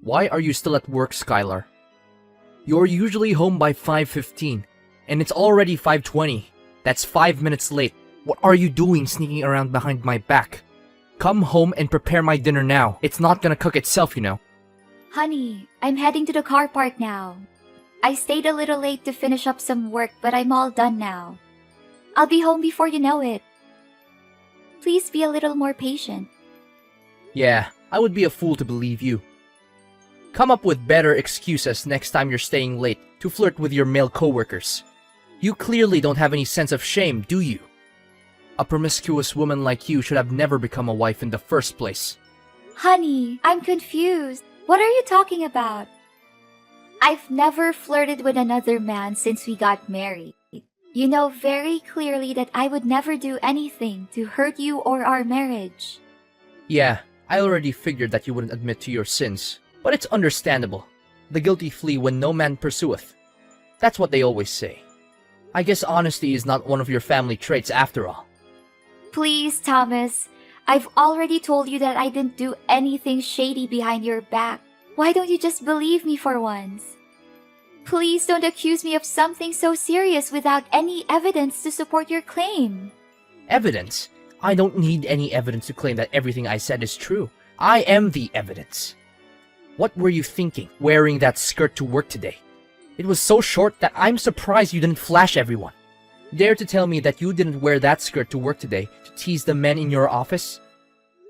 Why are you still at work, Skylar? You're usually home by 5:15, and it's already 5:20. That's 5 minutes late. What are you doing sneaking around behind my back? Come home and prepare my dinner now. It's not gonna cook itself, you know. Honey, I'm heading to the car park now. I stayed a little late to finish up some work, but I'm all done now. I'll be home before you know it. Please be a little more patient. Yeah, I would be a fool to believe you. Come up with better excuses next time you're staying late to flirt with your male coworkers. You clearly don't have any sense of shame, do you? A promiscuous woman like you should have never become a wife in the first place. Honey, I'm confused. What are you talking about? I've never flirted with another man since we got married. You know very clearly that I would never do anything to hurt you or our marriage. Yeah, I already figured that you wouldn't admit to your sins, but it's understandable. The guilty flee when no man pursueth. That's what they always say. I guess honesty is not one of your family traits after all. Please, Thomas. I've already told you that I didn't do anything shady behind your back. Why don't you just believe me for once? Please don't accuse me of something so serious without any evidence to support your claim. Evidence? I don't need any evidence to claim that everything I said is true. I am the evidence. What were you thinking, wearing that skirt to work today? It was so short that I'm surprised you didn't flash everyone. Dare to tell me that you didn't wear that skirt to work today to tease the men in your office?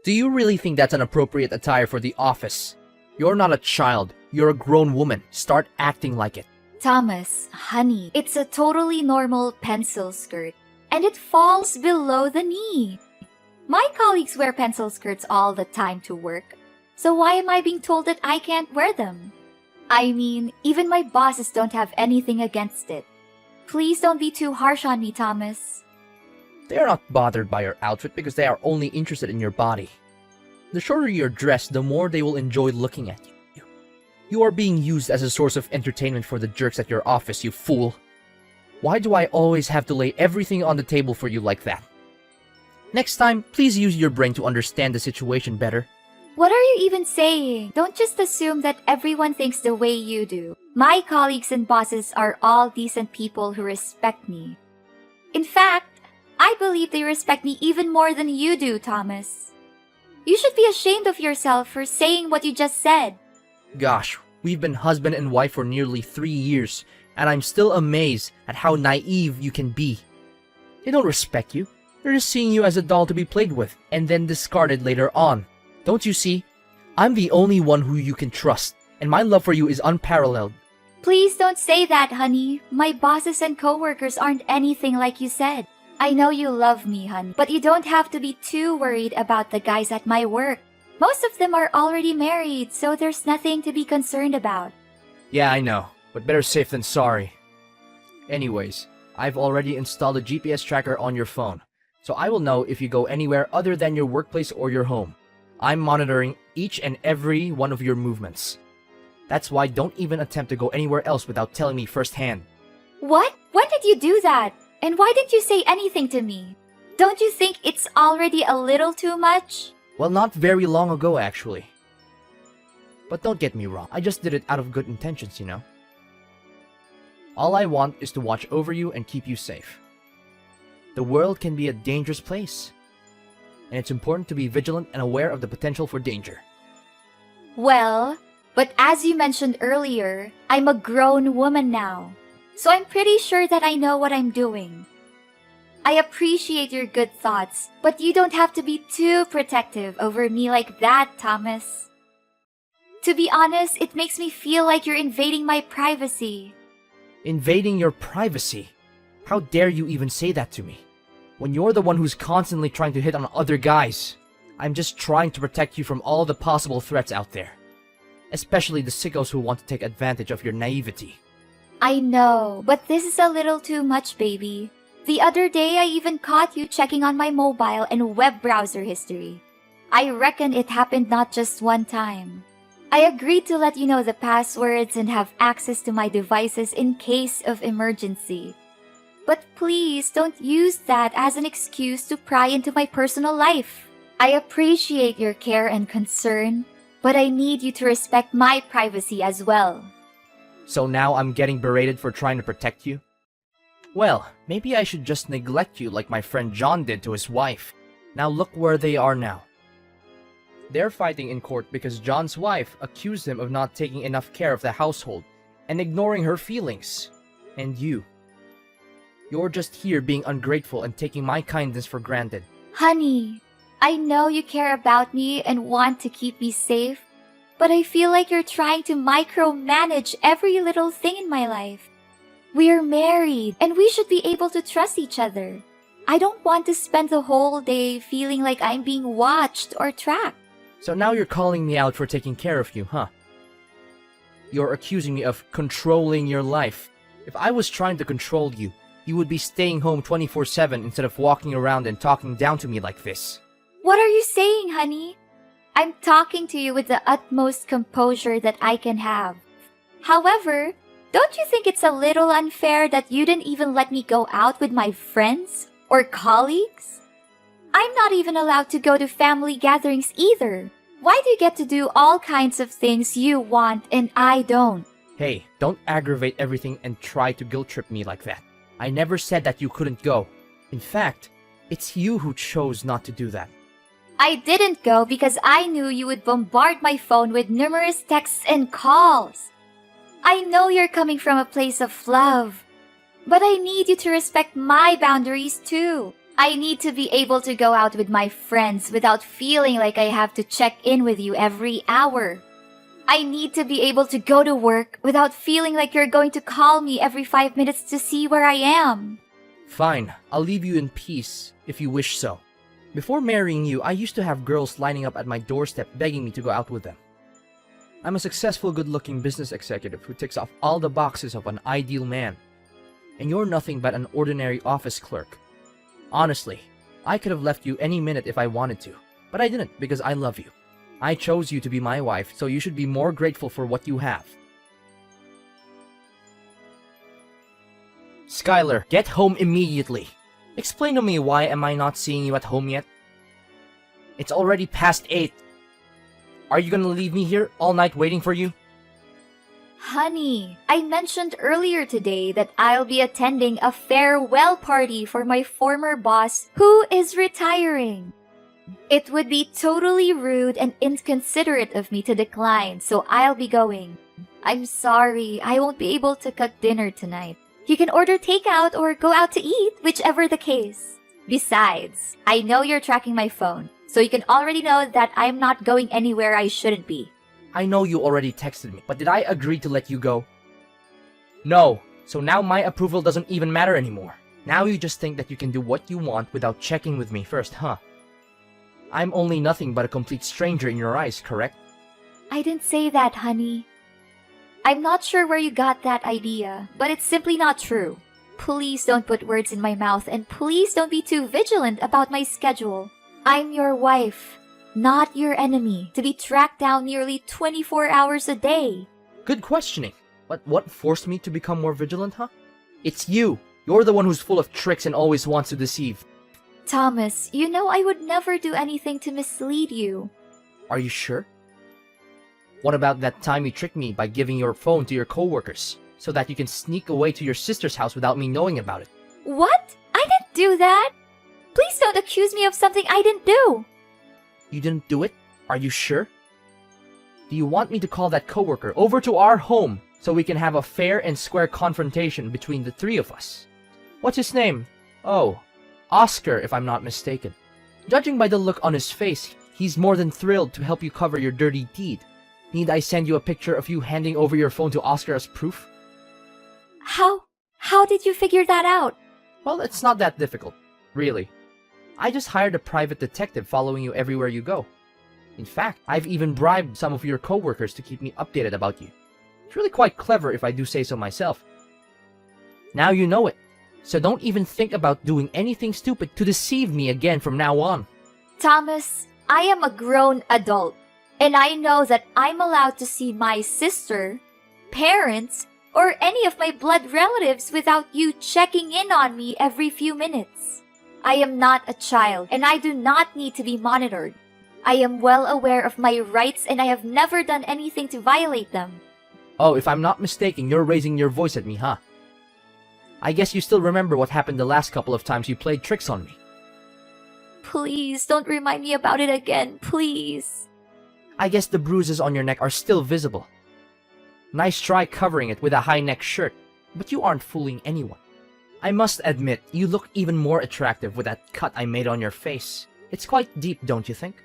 Do you really think that's an appropriate attire for the office? You're not a child. You're a grown woman. Start acting like it. Thomas, honey, it's a totally normal pencil skirt, and it falls below the knee. My colleagues wear pencil skirts all the time to work, so why am I being told that I can't wear them? I mean, even my bosses don't have anything against it. Please don't be too harsh on me, Thomas. They are not bothered by your outfit because they are only interested in your body. The shorter you're dressed, the more they will enjoy looking at you. You are being used as a source of entertainment for the jerks at your office, you fool. Why do I always have to lay everything on the table for you like that? Next time, please use your brain to understand the situation better. What are you even saying? Don't just assume that everyone thinks the way you do. My colleagues and bosses are all decent people who respect me. In fact, I believe they respect me even more than you do, Thomas. You should be ashamed of yourself for saying what you just said. Gosh, we've been husband and wife for nearly 3 years, and I'm still amazed at how naive you can be. They don't respect you. They're just seeing you as a doll to be played with, and then discarded later on. Don't you see? I'm the only one who you can trust, and my love for you is unparalleled. Please don't say that, honey. My bosses and coworkers aren't anything like you said. I know you love me, honey, but you don't have to be too worried about the guys at my work. Most of them are already married, so there's nothing to be concerned about. Yeah, I know, but better safe than sorry. Anyways, I've already installed a GPS tracker on your phone, so I will know if you go anywhere other than your workplace or your home. I'm monitoring each and every one of your movements. That's why don't even attempt to go anywhere else without telling me firsthand. What? When did you do that? And why didn't you say anything to me? Don't you think it's already a little too much? Well, not very long ago, actually. But don't get me wrong, I just did it out of good intentions, you know? All I want is to watch over you and keep you safe. The world can be a dangerous place, and it's important to be vigilant and aware of the potential for danger. Well, but as you mentioned earlier, I'm a grown woman now, so I'm pretty sure that I know what I'm doing. I appreciate your good thoughts, but you don't have to be too protective over me like that, Thomas. To be honest, it makes me feel like you're invading my privacy. Invading your privacy? How dare you even say that to me? When you're the one who's constantly trying to hit on other guys. I'm just trying to protect you from all the possible threats out there. Especially the sickos who want to take advantage of your naivety. I know, but this is a little too much, baby. The other day, I even caught you checking on my mobile and web browser history. I reckon it happened not just one time. I agreed to let you know the passwords and have access to my devices in case of emergency. But please don't use that as an excuse to pry into my personal life. I appreciate your care and concern, But I need you to respect my privacy as well. So now I'm getting berated for trying to protect you? Well, maybe I should just neglect you like my friend John did to his wife. Now look where they are now. They're fighting in court because John's wife accused him of not taking enough care of the household and ignoring her feelings. And you're just here being ungrateful and taking my kindness for granted. Honey, I know you care about me and want to keep me safe, but I feel like you're trying to micromanage every little thing in my life. We're married and we should be able to trust each other. I don't want to spend the whole day feeling like I'm being watched or tracked. So now you're calling me out for taking care of you, huh? You're accusing me of controlling your life. If I was trying to control you, you would be staying home 24/7 instead of walking around and talking down to me like this. What are you saying, honey? I'm talking to you with the utmost composure that I can have. However, don't you think it's a little unfair that you didn't even let me go out with my friends or colleagues? I'm not even allowed to go to family gatherings either. Why do you get to do all kinds of things you want and I don't? Hey, don't aggravate everything and try to guilt trip me like that. I never said that you couldn't go. In fact, it's you who chose not to do that. I didn't go because I knew you would bombard my phone with numerous texts and calls. I know you're coming from a place of love, but I need you to respect my boundaries too. I need to be able to go out with my friends without feeling like I have to check in with you every hour. I need to be able to go to work without feeling like you're going to call me every 5 minutes to see where I am. Fine, I'll leave you in peace if you wish so. Before marrying you, I used to have girls lining up at my doorstep begging me to go out with them. I'm a successful, good-looking business executive who ticks off all the boxes of an ideal man. And you're nothing but an ordinary office clerk. Honestly, I could have left you any minute if I wanted to, but I didn't because I love you. I chose you to be my wife, so you should be more grateful for what you have. Skylar, get home immediately. Explain to me, why am I not seeing you at home yet? It's already past 8. Are you gonna leave me here all night waiting for you? Honey, I mentioned earlier today that I'll be attending a farewell party for my former boss who is retiring. It would be totally rude and inconsiderate of me to decline, so I'll be going. I'm sorry, I won't be able to cook dinner tonight. You can order takeout or go out to eat, whichever the case. Besides, I know you're tracking my phone, so you can already know that I'm not going anywhere I shouldn't be. I know you already texted me, but did I agree to let you go? No, so now my approval doesn't even matter anymore. Now you just think that you can do what you want without checking with me first, huh? I'm only nothing but a complete stranger in your eyes, correct? I didn't say that, honey. I'm not sure where you got that idea, but it's simply not true. Please don't put words in my mouth, and please don't be too vigilant about my schedule. I'm your wife, not your enemy, to be tracked down nearly 24 hours a day. Good questioning. But what forced me to become more vigilant, huh? It's you. You're the one who's full of tricks and always wants to deceive. Thomas, you know I would never do anything to mislead you. Are you sure? What about that time you tricked me by giving your phone to your coworkers so that you can sneak away to your sister's house without me knowing about it? What? I didn't do that. Please don't accuse me of something I didn't do. You didn't do it? Are you sure? Do you want me to call that coworker over to our home so we can have a fair and square confrontation between the three of us? What's his name? Oh, Oscar, if I'm not mistaken. Judging by the look on his face, he's more than thrilled to help you cover your dirty deed. Need I send you a picture of you handing over your phone to Oscar as proof? How did you figure that out? Well, it's not that difficult, really. I just hired a private detective following you everywhere you go. In fact, I've even bribed some of your coworkers to keep me updated about you. It's really quite clever if I do say so myself. Now you know it, so don't even think about doing anything stupid to deceive me again from now on. Thomas, I am a grown adult, and I know that I'm allowed to see my sister, parents, or any of my blood relatives without you checking in on me every few minutes. I am not a child, and I do not need to be monitored. I am well aware of my rights and I have never done anything to violate them. Oh, if I'm not mistaken, you're raising your voice at me, huh? I guess you still remember what happened the last couple of times you played tricks on me. Please, don't remind me about it again, please. I guess the bruises on your neck are still visible. Nice try covering it with a high neck shirt, but you aren't fooling anyone. I must admit, you look even more attractive with that cut I made on your face. It's quite deep, don't you think?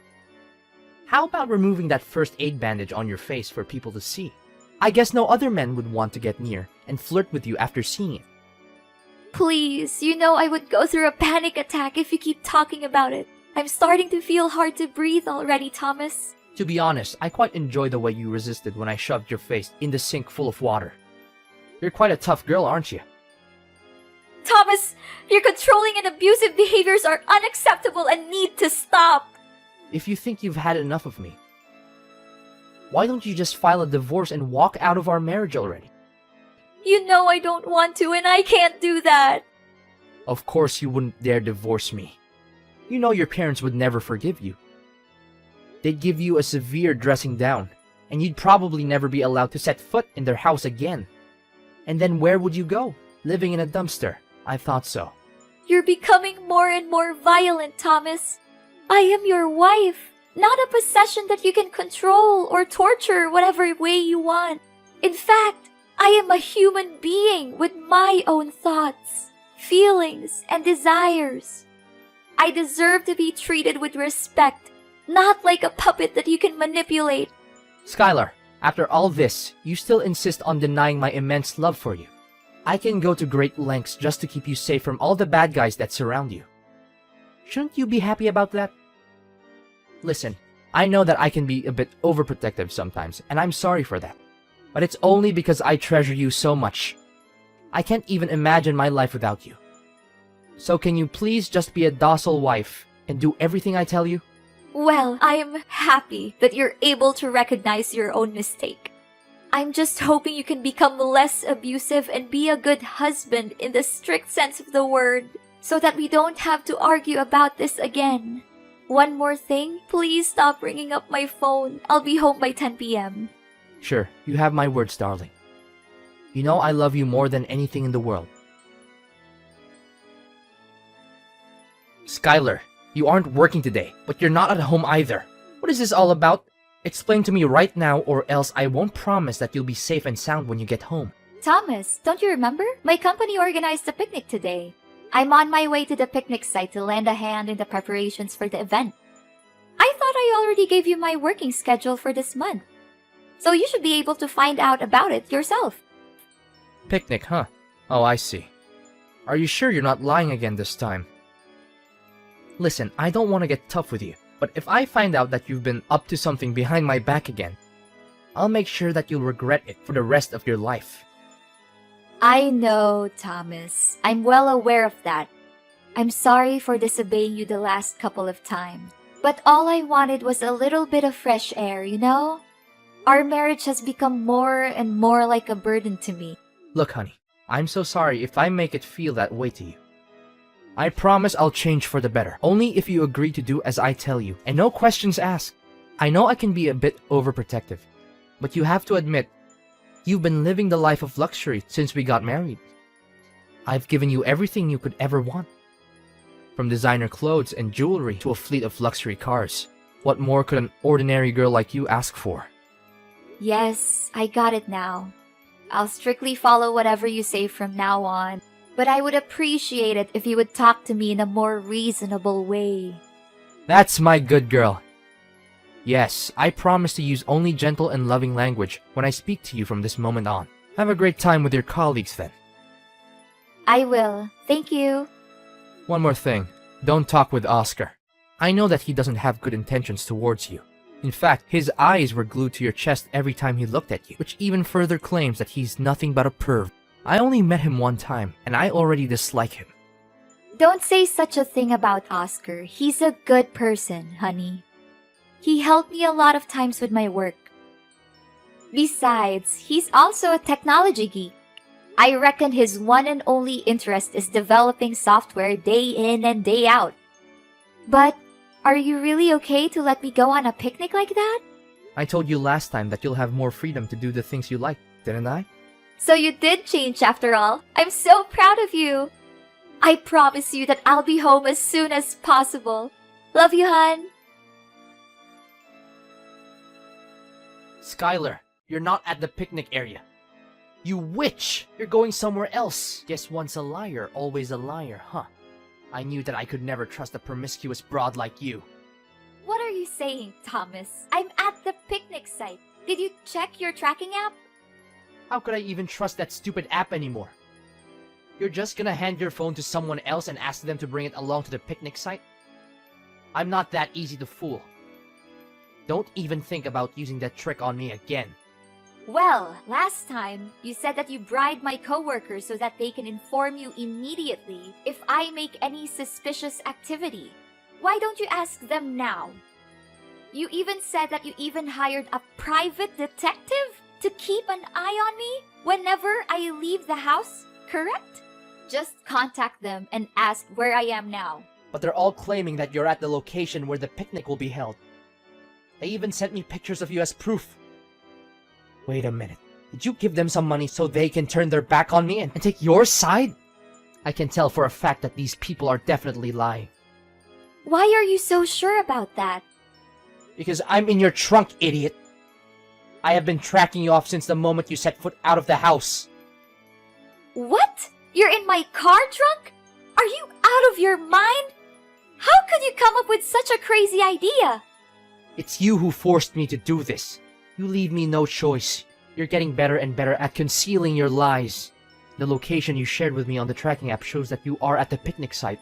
How about removing that first aid bandage on your face for people to see? I guess no other men would want to get near and flirt with you after seeing it. Please, you know I would go through a panic attack if you keep talking about it. I'm starting to feel hard to breathe already, Thomas. To be honest, I quite enjoy the way you resisted when I shoved your face in the sink full of water. You're quite a tough girl, aren't you? Thomas, your controlling and abusive behaviors are unacceptable and need to stop. If you think you've had enough of me, why don't you just file a divorce and walk out of our marriage already? You know I don't want to and I can't do that. Of course you wouldn't dare divorce me. You know your parents would never forgive you. They'd give you a severe dressing down, and you'd probably never be allowed to set foot in their house again. And then where would you go? Living in a dumpster. I thought so. You're becoming more and more violent, Thomas. I am your wife, not a possession that you can control or torture whatever way you want. In fact, I am a human being with my own thoughts, feelings, and desires. I deserve to be treated with respect, not like a puppet that you can manipulate. Skylar, after all this, you still insist on denying my immense love for you. I can go to great lengths just to keep you safe from all the bad guys that surround you. Shouldn't you be happy about that? Listen, I know that I can be a bit overprotective sometimes, and I'm sorry for that. But it's only because I treasure you so much. I can't even imagine my life without you. So can you please just be a docile wife and do everything I tell you? Well, I am happy that you're able to recognize your own mistake. I'm just hoping you can become less abusive and be a good husband in the strict sense of the word, so that we don't have to argue about this again. One more thing, please stop ringing up my phone. I'll be home by 10 p.m. Sure, you have my words, darling. You know I love you more than anything in the world. Skylar, you aren't working today, but you're not at home either. What is this all about? Explain to me right now, or else I won't promise that you'll be safe and sound when you get home. Thomas, don't you remember? My company organized a picnic today. I'm on my way to the picnic site to lend a hand in the preparations for the event. I thought I already gave you my working schedule for this month, so you should be able to find out about it yourself. Picnic, huh? Oh, I see. Are you sure you're not lying again this time? Listen, I don't want to get tough with you, but if I find out that you've been up to something behind my back again, I'll make sure that you'll regret it for the rest of your life. I know, Thomas. I'm well aware of that. I'm sorry for disobeying you the last couple of times. But all I wanted was a little bit of fresh air, you know? Our marriage has become more and more like a burden to me. Look, honey, I'm so sorry if I make it feel that way to you. I promise I'll change for the better, only if you agree to do as I tell you, and no questions asked. I know I can be a bit overprotective, but you have to admit, you've been living the life of luxury since we got married. I've given you everything you could ever want. From designer clothes and jewelry to a fleet of luxury cars. What more could an ordinary girl like you ask for? Yes, I got it now. I'll strictly follow whatever you say from now on, but I would appreciate it if you would talk to me in a more reasonable way. That's my good girl. Yes, I promise to use only gentle and loving language when I speak to you from this moment on. Have a great time with your colleagues then. I will. Thank you. One more thing. Don't talk with Oscar. I know that he doesn't have good intentions towards you. In fact, his eyes were glued to your chest every time he looked at you, which even further claims that he's nothing but a perv. I only met him one time, and I already dislike him. Don't say such a thing about Oscar. He's a good person, honey. He helped me a lot of times with my work. Besides, he's also a technology geek. I reckon his one and only interest is developing software day in and day out. But Are you really okay to let me go on a picnic like that? I told you last time that you'll have more freedom to do the things you like, didn't I? So you did change after all. I'm so proud of you. I promise you that I'll be home as soon as possible. Love you, hun. Skylar, you're not at the picnic area. You witch! You're going somewhere else. Guess once a liar, always a liar, huh? I knew that I could never trust a promiscuous broad like you. What are you saying, Thomas? I'm at the picnic site. Did you check your tracking app? How could I even trust that stupid app anymore? You're just gonna hand your phone to someone else and ask them to bring it along to the picnic site? I'm not that easy to fool. Don't even think about using that trick on me again. Well, last time, you said that you bribed my coworkers so that they can inform you immediately if I make any suspicious activity. Why don't you ask them now? You even said that you even hired a private detective to keep an eye on me whenever I leave the house, correct? Just contact them and ask where I am now. But they're all claiming that you're at the location where the picnic will be held. They even sent me pictures of you as proof. Wait a minute. Did you give them some money so they can turn their back on me and take your side? I can tell for a fact that these people are definitely lying. Why are you so sure about that? Because I'm in your trunk, idiot. I have been tracking you off since the moment you set foot out of the house. What? You're in my car trunk? Are you out of your mind? How could you come up with such a crazy idea? It's you who forced me to do this. You leave me no choice. You're getting better and better at concealing your lies. The location you shared with me on the tracking app shows that you are at the picnic site.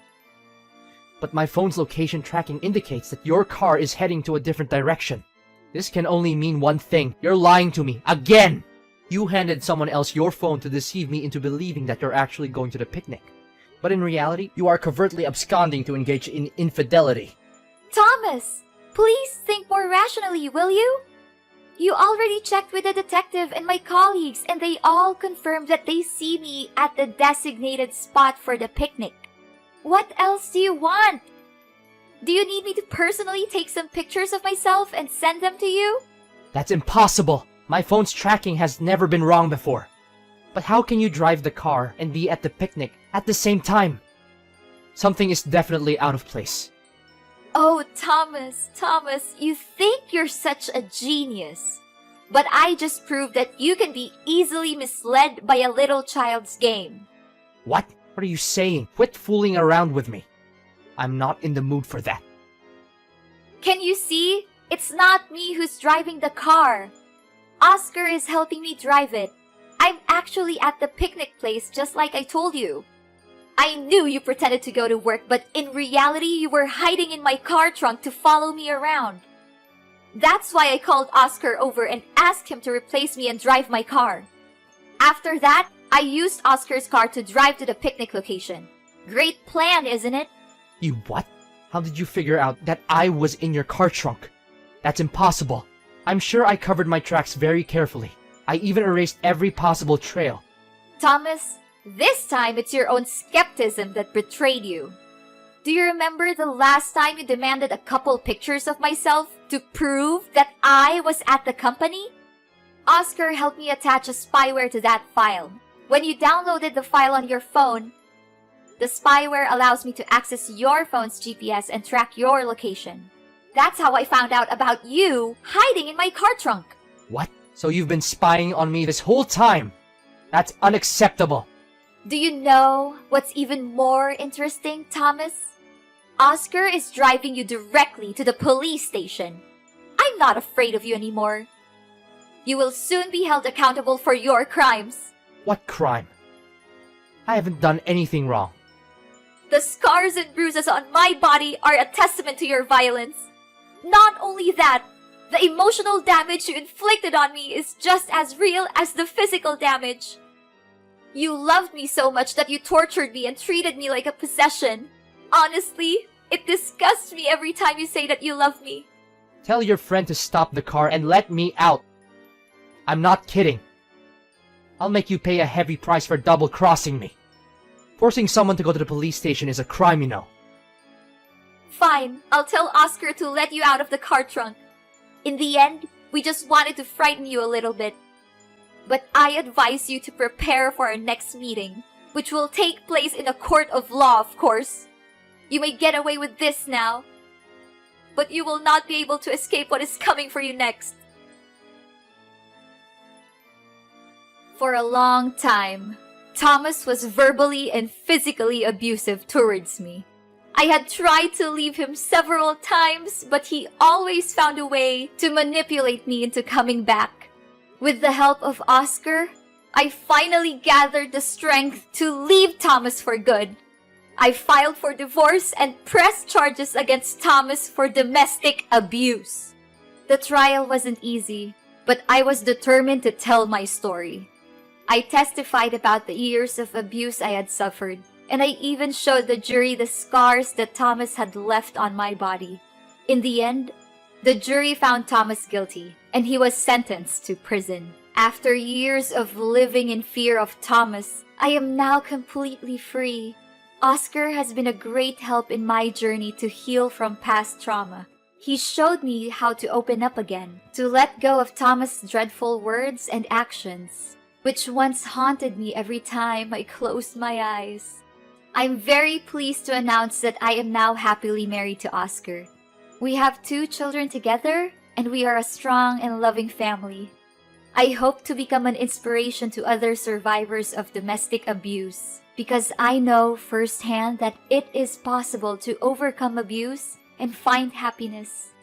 But my phone's location tracking indicates that your car is heading to a different direction. This can only mean one thing. You're lying to me. Again! You handed someone else your phone to deceive me into believing that you're actually going to the picnic. But in reality, you are covertly absconding to engage in infidelity. Thomas, please think more rationally, will you? You already checked with the detective and my colleagues, and they all confirmed that they see me at the designated spot for the picnic. What else do you want? Do you need me to personally take some pictures of myself and send them to you? That's impossible. My phone's tracking has never been wrong before. But how can you drive the car and be at the picnic at the same time? Something is definitely out of place. Oh, Thomas, you think you're such a genius. But I just proved that you can be easily misled by a little child's game. What? What are you saying? Quit fooling around with me. I'm not in the mood for that. Can you see? It's not me who's driving the car. Oscar is helping me drive it. I'm actually at the picnic place just like I told you. I knew you pretended to go to work, but in reality, you were hiding in my car trunk to follow me around. That's why I called Oscar over and asked him to replace me and drive my car. After that, I used Oscar's car to drive to the picnic location. Great plan, isn't it? You what? How did you figure out that I was in your car trunk? That's impossible. I'm sure I covered my tracks very carefully. I even erased every possible trail. Thomas, this time it's your own skepticism that betrayed you. Do you remember the last time you demanded a couple pictures of myself to prove that I was at the company? Oscar helped me attach a spyware to that file. When you downloaded the file on your phone, the spyware allows me to access your phone's GPS and track your location. That's how I found out about you hiding in my car trunk. What? So you've been spying on me this whole time? That's unacceptable. Do you know what's even more interesting, Thomas? Oscar is driving you directly to the police station. I'm not afraid of you anymore. You will soon be held accountable for your crimes. What crime? I haven't done anything wrong. The scars and bruises on my body are a testament to your violence. Not only that, the emotional damage you inflicted on me is just as real as the physical damage. You loved me so much that you tortured me and treated me like a possession. Honestly, it disgusts me every time you say that you love me. Tell your friend to stop the car and let me out. I'm not kidding. I'll make you pay a heavy price for double-crossing me. Forcing someone to go to the police station is a crime, you know. Fine, I'll tell Oscar to let you out of the car trunk. In the end, we just wanted to frighten you a little bit. But I advise you to prepare for our next meeting, which will take place in a court of law, of course. You may get away with this now, but you will not be able to escape what is coming for you next. For a long time, Thomas was verbally and physically abusive towards me. I had tried to leave him several times, but he always found a way to manipulate me into coming back. With the help of Oscar, I finally gathered the strength to leave Thomas for good. I filed for divorce and pressed charges against Thomas for domestic abuse. The trial wasn't easy, but I was determined to tell my story. I testified about the years of abuse I had suffered, and I even showed the jury the scars that Thomas had left on my body. In the end, the jury found Thomas guilty, and he was sentenced to prison. After years of living in fear of Thomas, I am now completely free. Oscar has been a great help in my journey to heal from past trauma. He showed me how to open up again, to let go of Thomas' dreadful words and actions, which once haunted me every time I closed my eyes. I'm very pleased to announce that I am now happily married to Oscar. We have 2 children together, and we are a strong and loving family. I hope to become an inspiration to other survivors of domestic abuse, because I know firsthand that it is possible to overcome abuse and find happiness.